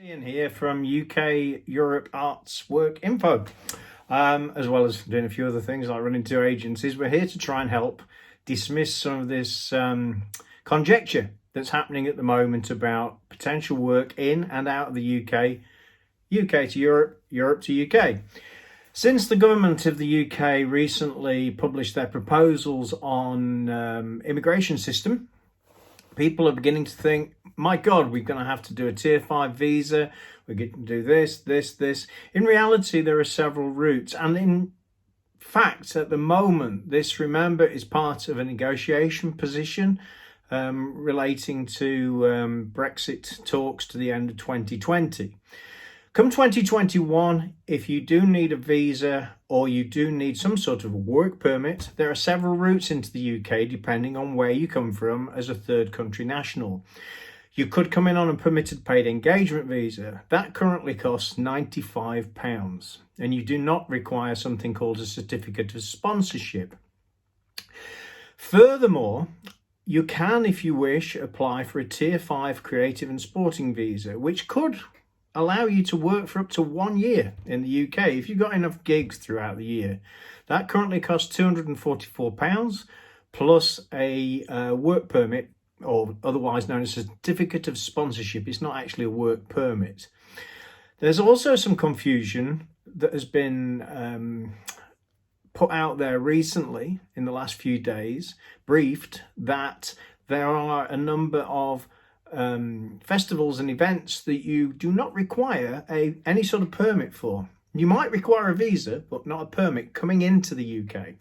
Ian here from UK Europe Arts Work Info, as well as doing a few other things like running two agencies. We're here to try and help dismiss some of this conjecture that's happening at the moment about potential work in and out of the UK, UK to Europe, Europe to UK. Since the government of the UK recently published their proposals on immigration system, people are beginning to think, my God, we're going to have to do a tier 5 visa. We're going to do this. In reality, there are several routes. And in fact, at the moment, this, remember, is part of a negotiation position relating to Brexit talks to the end of 2020. Come 2021, if you do need a visa or you do need some sort of a work permit, there are several routes into the UK depending on where you come from as a third country national. You could come in on a permitted paid engagement visa. That currently costs £95 and you do not require something called a certificate of sponsorship. Furthermore, you can, if you wish, apply for a tier 5 creative and sporting visa, which could allow you to work for up to 1 year in the UK if you've got enough gigs throughout the year. That currently costs £244 plus a work permit, or otherwise known as a certificate of sponsorship. It's not actually a work permit. There's also some confusion that has been put out there recently in the last few days, briefed, that there are a number of festivals and events that you do not require any sort of permit for. You might require a visa, but not a permit coming into the UK.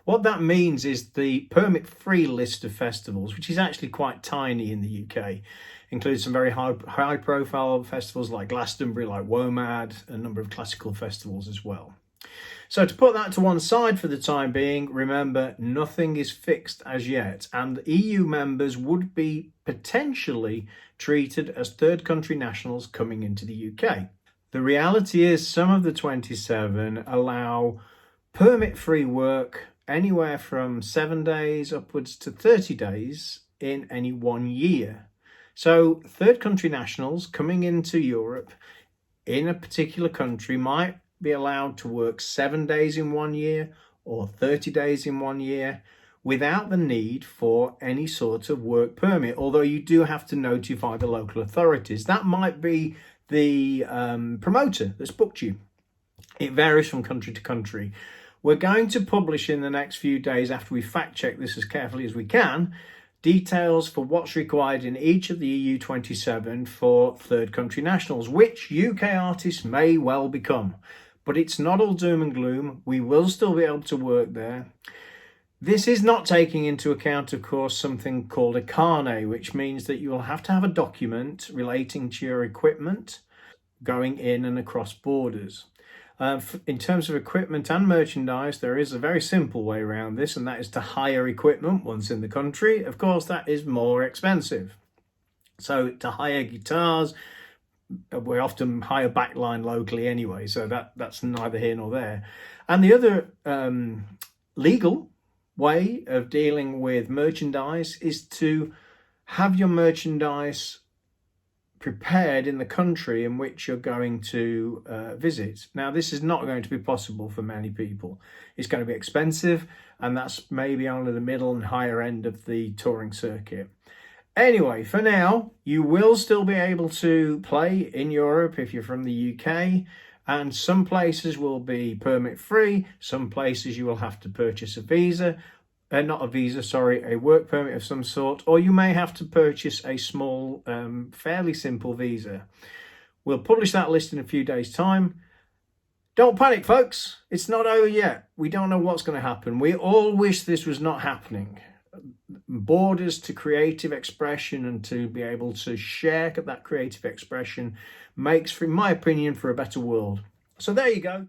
What that means is the permit-free list of festivals, which is actually quite tiny in the UK, includes some very high-profile festivals like Glastonbury, like WOMAD, a number of classical festivals as well. So to put that to one side for the time being, remember, nothing is fixed as yet, and EU members would be potentially treated as third country nationals coming into the UK. The reality is some of the 27 allow permit-free work anywhere from 7 days upwards to 30 days in any 1 year. So third country nationals coming into Europe in a particular country might be allowed to work 7 days in 1 year or 30 days in 1 year without the need for any sort of work permit, although you do have to notify the local authorities. That might be the promoter that's booked you. It varies from country to country. We're going to publish in the next few days, after we fact check this as carefully as we can, details for what's required in each of the EU 27 for third country nationals, which UK artists may well become. But it's not all doom and gloom. We will still be able to work there. This is not taking into account, of course, something called a carnet, which means that you will have to have a document relating to your equipment going in and across borders. In terms of equipment and merchandise, there is a very simple way around this, and that is to hire equipment once in the country. Of course, that is more expensive. So to hire guitars, we often hire backline locally anyway, so that's neither here nor there. And the other legal way of dealing with merchandise is to have your merchandise prepared in the country in which you're going to visit. Now, this is not going to be possible for many people. It's going to be expensive, and that's maybe only the middle and higher end of the touring circuit. Anyway, for now, you will still be able to play in Europe if you're from the UK, and some places will be permit free, some places you will have to purchase a visa, a work permit of some sort, or you may have to purchase a small, fairly simple visa. We'll publish that list in a few days' time. Don't panic, folks. It's not over yet. We don't know what's going to happen. We all wish this was not happening. Borders to creative expression and to be able to share that creative expression makes, in my opinion, for a better world. So there you go.